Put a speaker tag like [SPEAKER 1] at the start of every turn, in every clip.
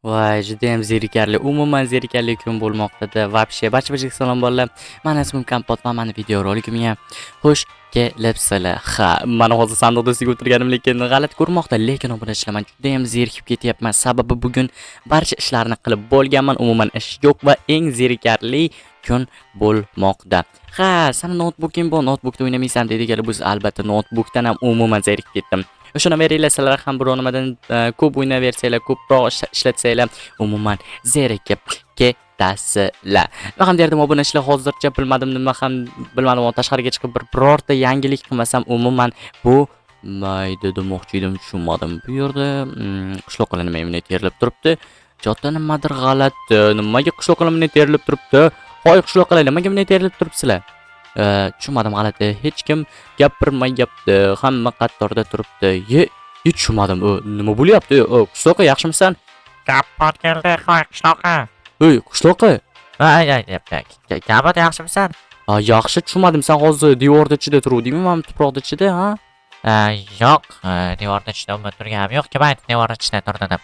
[SPEAKER 1] Voy, judayam zerikarli. Umuman zerikarli kun bo'lmoqda-da. Вообще, barcha salom bolalar. Meni ismim Kompot va meni videorolikimga xush kelibsizlar. Ha, mana hozir sandiqda ustiga o'tirganim lekin g'alati ko'rmoqda, lekin obunachilar men judayam zerikib ketyapman. Sababi bugun barcha ishlarni qilib bo'lganman. Umuman ish yo'q va eng zerikarli kun bo'lmoqda. Ha, seni notebooking bor, notebookda o'ynamaysan dedilar. Biz albatta notebookdan ham umuman zerikib ketdim. O'shaveringlar, sizlar ham biror nimadan ko'p o'ynaversanglar, ko'proq ishlatsanglar, umuman zerikib ketasizlar. Nima ham derdim, obunachilar, hozircha bilmadim, nima ham bilmadim, tashqariga chiqib birorta yangilik qilmasam, umuman bu mayda demoqchi edim, tushunmadim. Bu yerda qishloqlar nima terilib turibdi? Jotda nimadir g'alati. Nimaga qishloqlar terilib turibdi? Hoy qishloqlar, nimaga terilib turibsizlar? Tushunmadim, g'alati. Hech kim gapirmayapti. Hamma qatorda turibdi. Tushunmadim. Nima bo'lyapti? Qishloqa, yaxshimisan?
[SPEAKER 2] Kappot keldi, qo'y qishloqqa.
[SPEAKER 1] Qishloqa.
[SPEAKER 2] Kappot yaxshimisan?
[SPEAKER 1] Yaxshi, tushunmadim. Sen hozir devorda ichida turuvdingmi? Men tuproqda ichida, ha?
[SPEAKER 2] Yo'q, devorda ichida turganim yo'q. Kim aytdi devorda ichida turdi deb?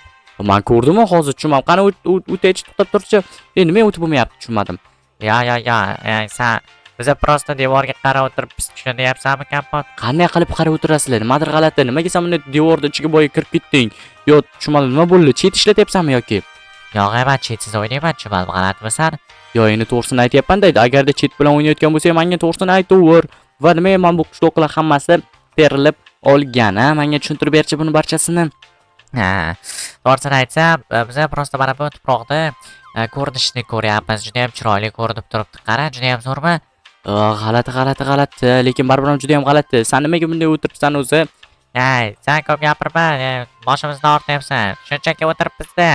[SPEAKER 1] Men ko'rdimmi hozir, tushunmadim. Qani o'taychi, to'xtab turchi. Nima o'tib bo'lmayapti, tushunmadim.
[SPEAKER 2] Ya, sen biza prosta devorga qarab o'tirib biz tushunyapsanmi, Kappot?
[SPEAKER 1] Qanday qilib qarab o'tirasizlar? Nimadir g'alati. Nimaga sen bunday devorda ichiga boya kirib ketding? Yo, tushunmadim, nima bo'ldi? Chet ishlatyapsanmi yoki?
[SPEAKER 2] Yo'q, men chetsiz o'ynayman, tushunmadim, g'alatmisan?
[SPEAKER 1] Yo, endi to'g'risini aytyapman deydi. Agarda chet bilan o'ynayotgan bo'lsa, menga to'g'risini aytaver. Va nima, men bu qishloqlar hammasi terilib olgan, ha? Menga tushuntirib berchi buni barchasini.
[SPEAKER 2] Ha, to'g'risini aytsam, biz prosta mana bu tuproqda ko'rinishni ko'ryapmiz. Juda ham chiroyli ko'rinib turibdi. Qara, juda ham zo'rmi?
[SPEAKER 1] G'alati. Lekin baribir ham juda ham g'alati. Sen nimaga bunday o'tiribsan o'zi?
[SPEAKER 2] Sen ko'p gapirma, boshimizni og'rityapsan. Shunchaki o'tiribmiz-da.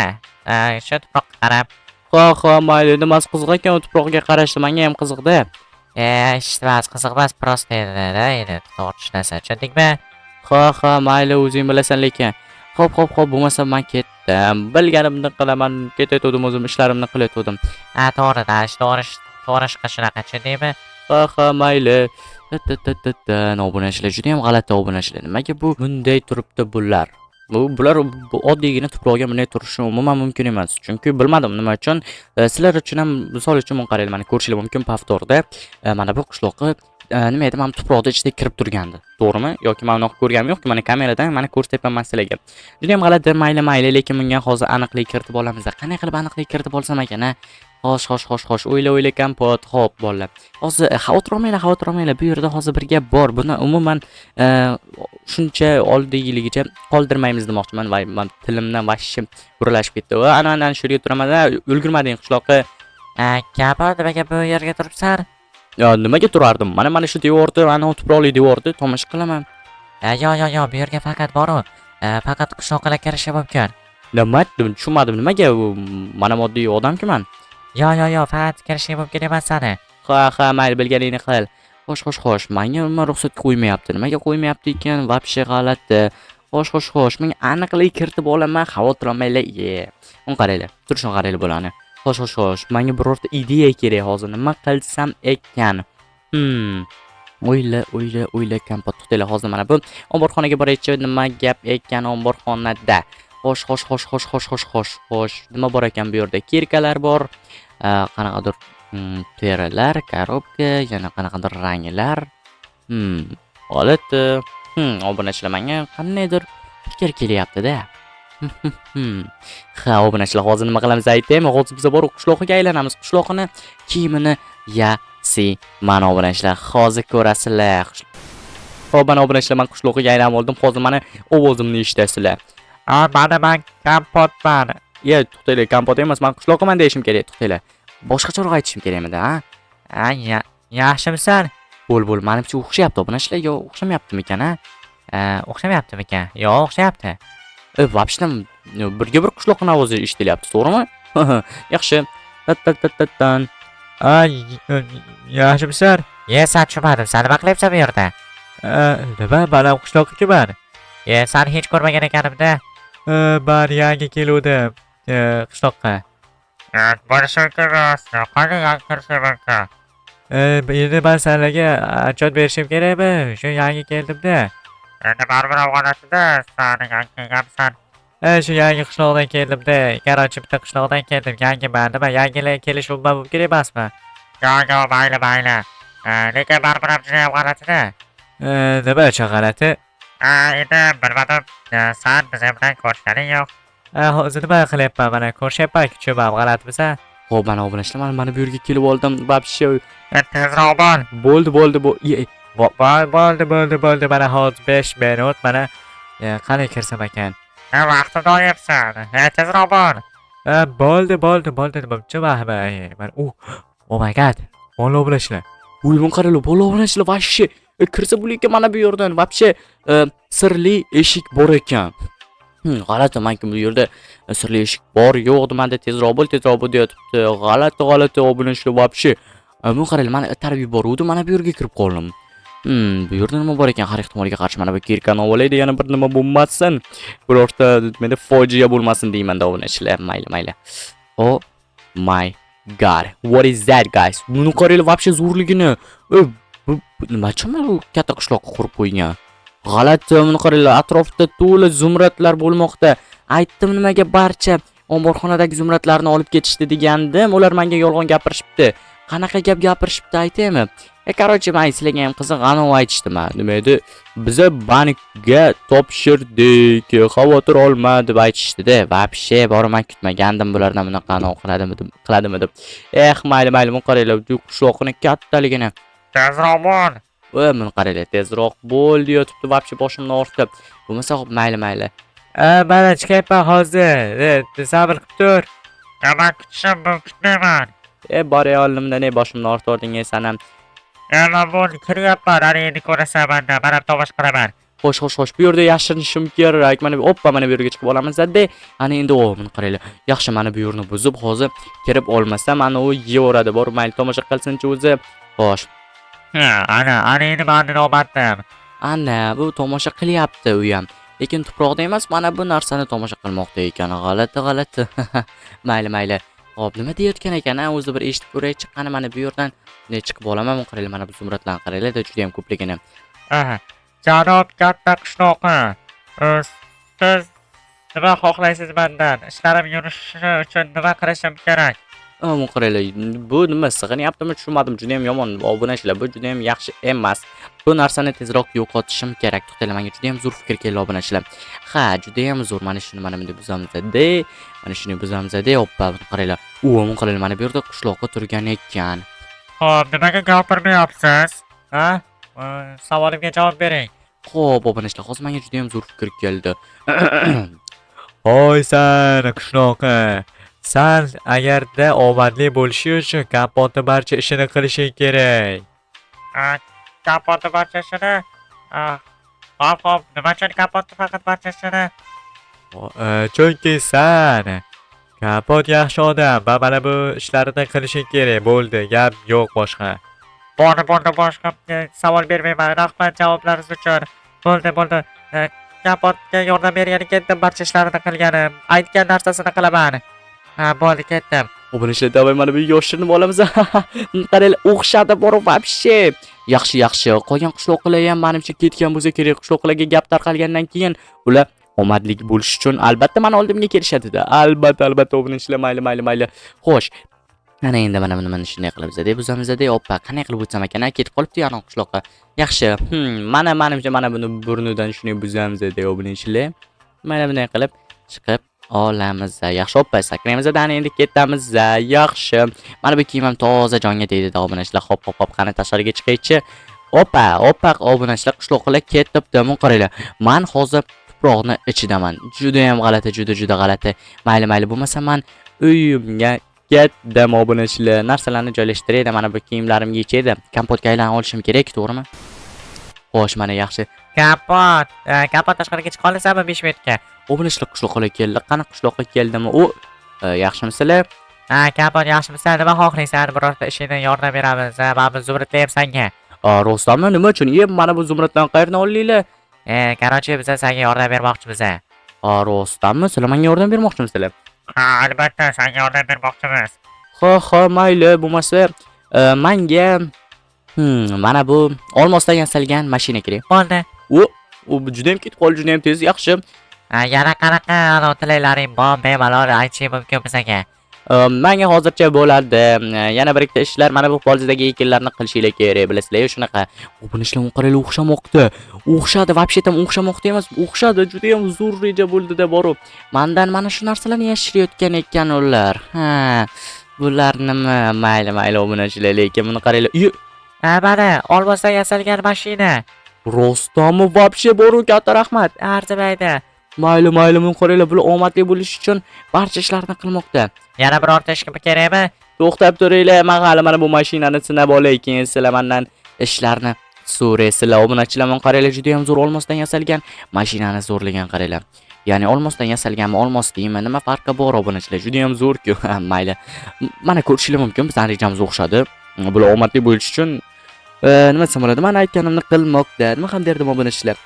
[SPEAKER 2] Shu tuproqqa qarab.
[SPEAKER 1] Ha, mayli, nimasi qiziq ekan tuproqqa qarashi, menga ham qiziqda.
[SPEAKER 2] Ishtimas, qiziq emas, prosta edi-da, endi to'g'ri tushunasizlar, tushundingmi?
[SPEAKER 1] Ha, mayli, o'zing bilasan lekin. Xo'p, bo'lmasa men ketdim. Bilganimni qilaman, ketayotgandim, o'zim ishlarimni qilayotgandim.
[SPEAKER 2] To'g'ri-da, to'g'ri shunaqa, tushundingmi?
[SPEAKER 1] Ha, mayli. Obunachilar juda ham g'alati obunachilar. Nimaga bu bunday turibdi bular? Bular oddiygina tuproqga bunday turishi umuman mumkin emas. Chunki bilmadim nima uchun. Sizlar uchun ham misol uchun men qaraylik, mana ko'rishingiz mumkin Pavtorda mana bu qishloqqa nima edi, men tuproqda ichida kirib turgandi. To'g'rimi? Yoki men uni ko'rganim yo'q, mana kameradan mana ko'rsatyapman sizlarga. Juda ham g'alati, mayli, lekin bunga hozir aniqlik kiritib olamiz. Qanday qilib aniqlik kiritib olsam ekan, a? Xo'sh, o'yla Kompot. Xo'p, bolalar. Hozir xavotir olmanglar. Bu yerda hozir bir gap bor. Buni umuman shuncha oldiyligicha qoldirmaymiz demoqchiman. Va men tilimdan vashim buralashib ketdi. Va ana shu yerga turaman. Ulgurmading qishloqqa.
[SPEAKER 2] Kappot, nimaga bu yerga turibsan?
[SPEAKER 1] Yo, nimaga turardim? Mana shu devorda, mana tuproqli devorda tomosha qilaman.
[SPEAKER 2] Yo'q, bu yerga faqat boru. Faqat qishloqqa kirishi mumkin.
[SPEAKER 1] Nima? Tushunmadim. Nimaga? Mana moddiy odam-ku men.
[SPEAKER 2] Yo'q, faqat kirishing mumkin emas sani.
[SPEAKER 1] Ha, mayli, bilganingni qil. Xo'sh. Menga nima ruxsat qo'ymayapti? Nimaga qo'ymayapti ekan? Vobshe g'alati. Xo'sh. Men aniqlik kiritib olaman, xavotir olmanglar. Uni qaranglar. Turishini qaranglar bo'lani. Xo'sh. Menga birorta ideya kerak hozir. Nima qilsam ekan? O'yla Kompot. To'xtanglar, hozir mana bu omborxonaga boraychi. Nima gap ekan omborxonada? Xo'sh. Nima bor ekan bu yerda? Kirkalar bor. Qanaqadir terilar, korobka, yana qanaqadir ranglar. G'alati. Obunachilar, menga qandaydir fikr kelyapti-da. Ha, obunachilar, hozir nima qilamiz aytaymi? Hozir biz bor qishloqqa aylanamiz. Qishloqni kiyimini mana obunachilar, hozir ko'rasizlar. Xo'p, mana obunachilar, men qishloqqa aylanib oldim. Hozir mana ovozimni eshitasizlar.
[SPEAKER 2] Mana men Kappotman.
[SPEAKER 1] To'xtanglar, Kompot emas, men qishloqman deyishim kerak. To'xtanglar. Boshqacharoq aytishim kerakmidi, ha?
[SPEAKER 2] Yaxshimisan?
[SPEAKER 1] Bo'l, menimcha o'xshayapti obunachilar. Yo, o'xshamayaptimi-ekan, ha?
[SPEAKER 2] O'xshamayaptimi-ekan? Yo'q, o'xshayapti.
[SPEAKER 1] Vobshidan birga bir qishloqning ovozi eshitilyapti, to'g'rimi? Yaxshi. Tattan.
[SPEAKER 2] Yaxshimisan? Sen tushunmadim. Sen nima qilyapsan bu yerda?
[SPEAKER 3] Nima? Mana qishloqqa-man.
[SPEAKER 2] Seni hech ko'rmagan ekanimda.
[SPEAKER 3] Men yangi keluvdim qishloqqa.
[SPEAKER 2] Bo'lishi mumkin emas. Qanday yangi kirishi mumkin?
[SPEAKER 3] Endi men senlarga atchot berishim kerakmi? Shu yangi keldim-da.
[SPEAKER 2] Endi baribir afg'onasida sen yangi kelgansan.
[SPEAKER 3] Shu yangi qishloqdan keldim-da. Короче, bitta qishloqdan keldim. Yangiman, nima yangilar kelishi mumkin emasmi?
[SPEAKER 2] Yo'q, mayli. Lekin baribir ham judayam g'alati-da.
[SPEAKER 3] Nima uchun g'alati?
[SPEAKER 2] Endi bilmadim, san biz bilan ko'rishganing yo'q.
[SPEAKER 3] Hozir nima qilyapman? Mana ko'rishyapman-ku, cho'mam g'alatmisan?
[SPEAKER 1] Xo'p, mana obunachlar, mana bu yerga kelib oldim. Вообще
[SPEAKER 2] Tezroq bo'l.
[SPEAKER 1] bo'ldi.
[SPEAKER 3] Bo'ldi. Mana hozir 5 minut. Mana qani kirsam ekan?
[SPEAKER 2] Vaqtni doyibsan. Tezroq bo'l.
[SPEAKER 3] Bo'ldi. Nimcha mana oh my god. Bola obunachlar.
[SPEAKER 1] Uymun qaranglar, bola obunachlar вообще kirsa bo'layotgan mana bu yerdan. Вообще sirli eshik bor ekan. G'alati, menki bu yerda sirli eshik bor, yo'q demanda tezroq bo'l deyotibdi. G'alati obunachlar вообще. Bu qaranglar, mana tarib yuboruvdi, mana bu yerga kirib qoldim. Bu yerda nima bor ekan? Har ehtimolga qarshi mana bu kirkani olaydi, yana bir nima bo'lmasin. Birorta menda fojia bo'lmasin deyman-da obunachlar. Mayli. Oh my god. What is that, guys? Buni qaranglar, вообще zo'rligini. Bu nima uchun bu katta qishloqqa qurib qo'ygan? G'alati, buni qaranglar, atrofda to'la zumradlar bo'lmoqda. Aytdim nimaga barcha omborxonadagi zumradlarni olib ketishdi degandim. Ular menga yolg'on gapirishibdi. Qanaqa gap gapirishibdi aytaymi? Короче, men sizlarga ham qiziq anavi aytishdimi? Nima edi? Biza bankga topshirdik, xavotir olma deb aytishdi-da. Вообще borman kutmagandim bulardan bunaqa qiladimi deb. Mayli, buni qaranglar, bu qishloqning kattaligini.
[SPEAKER 2] Tezroq bo'l.
[SPEAKER 1] Buni qaranglar, tezroq bo'l deyotibdi, вообще boshimni og'ritib. Bo'lmasa xo'p, mayli.
[SPEAKER 3] Mana chiqayapman hozir. Sabr qilib tur.
[SPEAKER 2] Men kutishim bu kutmayman.
[SPEAKER 1] Boray oldimda ne boshimni og'ritording san ham.
[SPEAKER 2] Men bu kiryapman, endi ko'rasan menda. Men ham tomosha qilaman.
[SPEAKER 1] Xo'sh. Bu yerda yashirinishim kerak. Mana bu mana bu yerga chiqib olamiz-da. Ana endi buni qaranglar. Yaxshi, mana bu yerni buzib hozir kirib olmasam, ana u yevoradi. Bor, mayli tomosha qilsin-chi o'zi. Xo'sh.
[SPEAKER 2] Ana endi meni nobatim.
[SPEAKER 1] Ana bu tomosha qilyapti u ham. Lekin tuproqda emas, mana bu narsani tomosha qilmoqda ekan. G'alati. Mayli. Hop, nima deyotgan ekan? O'zi bir eshitib ko'raychi. Qani mana bu yerdan chiqib olaman. Qaranglar, mana bu zumradlarni qaranglar, juda ham ko'pligini.
[SPEAKER 2] Janob katta qishloqi. Siz nima xohlaysiz mendan? Ishlarim yurishi uchun nima qilishim kerak?
[SPEAKER 1] Buni qaranglar, bu nima sig'inyaptimi tushunmadim. Juda ham yomon obunachilar, bu juda ham yaxshi emas. Bu narsani tezroq yo'qotishim kerak. To'xtanglar, menga juda ham zo'r fikr keldi obunachilar. Juda ham zo'r. Mana shuni bunday buzamiz-da. Mana shuni buzamiz-da. Hoppa, buni qaranglar. Buni qaranglar, mana bu yerda qishloqqa turgan ekan.
[SPEAKER 2] Xo'p, nimaga gapirmayapsiz? Savolimga javob bering.
[SPEAKER 1] Xo'p, obunachilar, hozir menga juda ham zo'r fikr keldi.
[SPEAKER 3] Hoy san qishloqi. San agarda omadli bo'lishi uchun kompotni barcha ishini qilishing kerak.
[SPEAKER 2] Kompotni barcha ishini? Xo'p, nima uchun kompotni faqat barcha ishini?
[SPEAKER 3] Chunki san kompot yaxshi odam va mana bu ishlarni qilishing kerak. Bo'ldi, gap yo'q boshqa.
[SPEAKER 2] Bo'ldi, boshqa savol bermayman. Rahmat javoblaringiz uchun. Bo'ldi. Kompotga yordam bergani ketdim, barcha ishlarini qilganim. Aytgan narsasini qilaman. Bo'ldi, ketdim.
[SPEAKER 1] Obunachilar, davay mana bu yoshirni olamiz. Qaranglar, o'xshadi bor вообще. Yaxshi. Qolgan qishloqlar ham menimcha ketgan bo'lsa kerak. Qishloqlarga gap tarqalgandan keyin ular omadli bo'lish uchun albatta men oldimga kelishadi-da. Albatta obunachilar, mayli. Xo'sh. Ana endi mana buni shunday qilamiz-da, buzamiz-da. Hoppa, qanday qilib o'tsam ekan? Ketib qolibdi yana qishloqqa. Yaxshi. Menimcha mana buni burnidan shunday buzamiz-da, obunachilar. Mana bunday qilib chiqib olamiz. Yaxshi, hoppa, sakraymiz-da. Ana endi ketamiz. Yaxshi. Mana bu kiyim ham toza jonga tegdi-da, obunachilar. Hop, qani tashqariga chiqaychi. Hoppa, obunachilar, qishloqlar ketibdi. Buni qaranglar. Men hozir tuproqni ichidaman. Juda ham g'alati, juda g'alati. Mayli, bo'lmasa men uyimga ketdim obunachilar. Narsalarni joylashtiraydi, mana bu kiyimlarimga yechaydi. Kompotga aylanib olishim kerak, to'g'rimi? Xo'sh, mana yaxshi.
[SPEAKER 2] Kompot tashqariga chiqa olasanmi 5 minutga?
[SPEAKER 1] Obunachilar, qishloqqa keldi. Qani qishloqqa keldimi? Yaxshimisizlar?
[SPEAKER 2] Kompot yaxshimisan? Nima xohlaysan? Birorta ishingdan yordam beramiz. Men zumradlar ham senga.
[SPEAKER 1] Rostmi? Nima uchun? Mana bu zumradlarni qayerdan oldinglar?
[SPEAKER 2] Короче, biz senga yordam bermoqchimiz.
[SPEAKER 1] Rostmi? Sizlar menga yordam bermoqchimisizlar?
[SPEAKER 2] Albatta, senga yordam bermoqchimiz.
[SPEAKER 1] Ha, mayli, bo'lmasa menga mana bu olmosdan yasalgan mashina kerak.
[SPEAKER 2] Bo'ldi.
[SPEAKER 1] U juda ham ketib qoldi, juda ham tez. Yaxshi.
[SPEAKER 2] Yana qanaqa anavi tilaklaring bor, bemalol aytishing mumkin bizga.
[SPEAKER 1] Menga hozircha bo'ladi. Yana bir ikkita ishlar mana bu polizadagi ekinlarni qilishinglar kerak, bilasizlar, shunaqa. Buni ishlamay qaranglar, o'xshamoqda. O'xshadi, вообще tam o'xshamoqda emas, o'xshadi, juda ham zo'r reja bo'ldi-da borib. Mendan mana shu narsalarni yashirayotgan ekan ular. Ha, bular nima? Mayli, obunachilar, lekin buni qaranglar.
[SPEAKER 2] Mana olmosdan yasalgan mashina.
[SPEAKER 1] Rostami вообще boru, katta rahmat.
[SPEAKER 2] Arzimaydi.
[SPEAKER 1] Mayli, buni qaranglar, bular omadli bo'lish uchun barcha ishlarni qilmoqda.
[SPEAKER 2] Yana birorta ishga kerakmi?
[SPEAKER 1] To'xtab turinglar, hali mana bu mashinani sinab olay, keyin sizlar mendan ishlarni so'raysizlar. Obunachilar, men qaranglar, juda ham zo'r olmosdan yasalgan mashinani zo'rlagan qaranglar. Ya'ni olmosdan yasalganmi, olmos deymi, nima farqi bor obunachilar? Juda ham zo'r-ku. Mayli. Mana ko'rishinglar mumkin, bizning rejamiz o'xshadi. Bular omadli bo'lish uchun nima desam bo'ladi? Men aytganimni qilmoqda. Nima ham derdim obunachilar?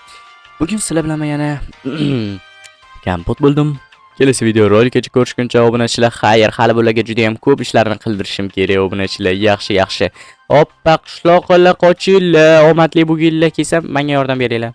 [SPEAKER 1] Bugun sizlar bilan yana kompot bo'ldim. Kelasi video rolikgacha ko'rishguncha obunachilar, xayr, hali bularga juda ham ko'p ishlarni qildirishim kerak obunachilar. Yaxshi. Hoppa, qishloqlar qochinglar, omadli bo'linglar, kelsa menga yordam beringlar.